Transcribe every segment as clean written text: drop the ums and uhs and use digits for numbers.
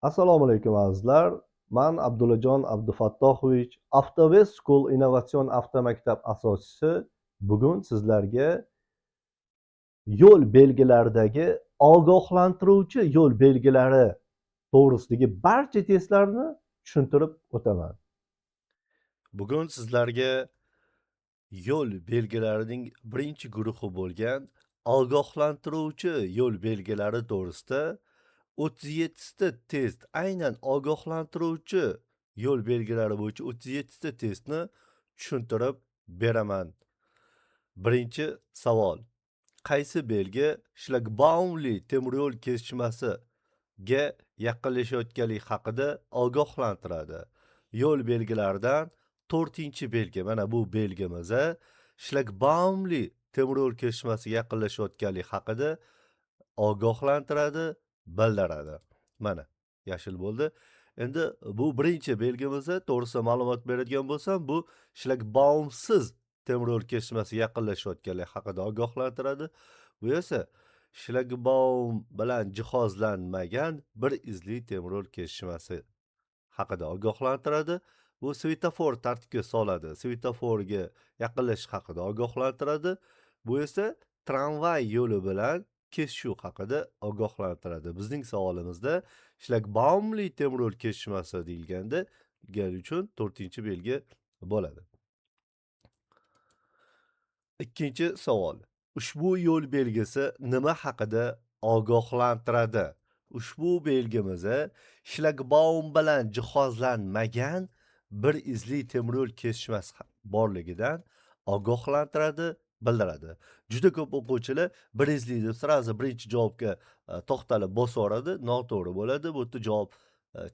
Assalomu alaykum azizlar. Men Abdullajon Abdufattohovich, Avtowest School innovatsion avtomaktab asoschisi. Bugun sizlarga yo'l belgilaridagi ogohlantiruvchi yo'l belgilari to'g'risidagi barcha testlarni tushuntirib o'taman. Bugun sizlarga yo'l belgilarining birinchi guruhi bo'lgan ogohlantiruvchi yo'l belgilari to'g'risida 37 ta test, aynan ogohlantiruvchi yo'l belgilari bo'yicha 37 ta testni tushuntirib beraman. Birinchi savol: qaysi belgi shlagbaumli temir yo'l kesishmasiga yaqinlashayotganlik haqida ogohlantiradi? Yo'l belgilaridan 4-chi belgi, mana bu belgimiz shlagbaumli temir yo'l kesishmasiga yaqinlashayotganlik haqida ogohlantiradi, bildiradi. Mana yashil bo'ldi. Endi bu birinchi belgimiz, to'g'risida ma'lumot beradigan bo'lsam, bu shlagbaumsiz temir yo'l kesishmasiga yaqinlashayotganlik haqida ogohlantiradi. Bu esa shlagbaum bilan jihozlanmagan bir izli temir yo'l kesishmasi haqida ogohlantiradi. Bu svetofor tartibga soladi, svetoforga yaqinlashish haqida ogohlantiradi. Bu esa tramvay yo'li bilan kesishuv haqida ogohlantiradi. Bizning savolimizda shlagbaumli temir yo'l kesishmasi deyilganda, gani uchun 4-chi belgi bo'ladi. Ikkinchi savol: ushbu yo'l belgisi nima haqida ogohlantiradi? Ushbu belgimiz shlagbaum bilan jihozlanmagan bir izli temir yo'l kesishmasi borligidan ogohlantiradi, bildiradi. Juda ko'p o'quvchilar bir izli deb sirazi birinchi javobga to'xtalib bosaveradi, noto'g'ri bo'ladi. Bu yerda javob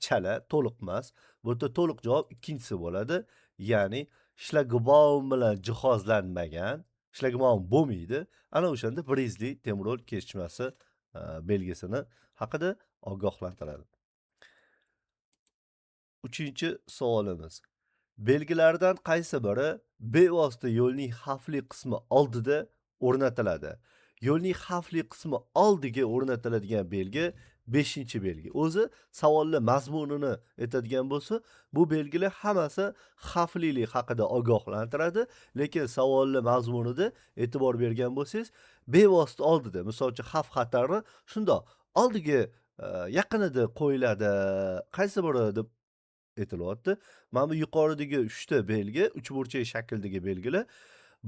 chala, to'liq emas. Bu yerda to'liq javob ikkinchisi bo'ladi. Ya'ni shlagbaum bilan jihozlanmagan, shlagbaum bo'lmaydi. Ana o'shanda bir izli temir yo'l kesishmasi belgisini haqida ogohlantiradi. 3-chi savolimiz: belgilardan qaysi biri bevosita yo'lning xavfli qismi oldida o'rnatiladi? Yo'lning xavfli qismi oldiga o'rnatiladigan belgi 5-chi belgi. O'zi savolni mazmunini aytadigan bo'lsa, bu belgilar hammasi xavflilik haqida ogohlantiradi, lekin savolni mazmunida e'tibor bergan bo'lsangiz, bevosita oldida, misol uchun xavf-xatarni shundoq oldiga yaqinida qo'yiladi. Qaysi biri deb aytilyapti. Mana bu yuqoridagi 3 ta belgi, uchburchak shakldagi belgilar,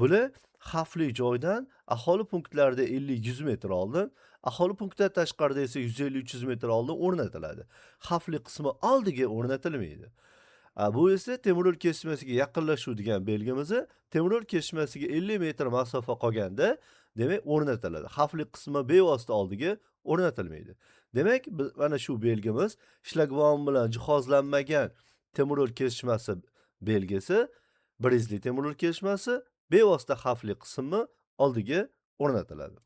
bular xavfli joydan aholi punktlarida 50-100 metr oldin, aholi punktdan tashqarida esa 150-300 metr oldin o'rnatiladi. Xavfli qismi oldiga o'rnatilmaydi. Bu esa temir yo'l kesishmasiga yaqinlashuv degan belgimiz, temir yo'l kesishmasiga 50 metr masofa qolganda, demak o'rnatiladi. Xavfli qismi bevosita oldiga o'rnatilmaydi. Demak, mana shu belgimiz shlagbaum bilan jihozlanmagan temir yo'l kesishmasi belgisi, bir izli temir yo'l kesishmasi bevosita xavfli qismi oldiga o'rnatiladi.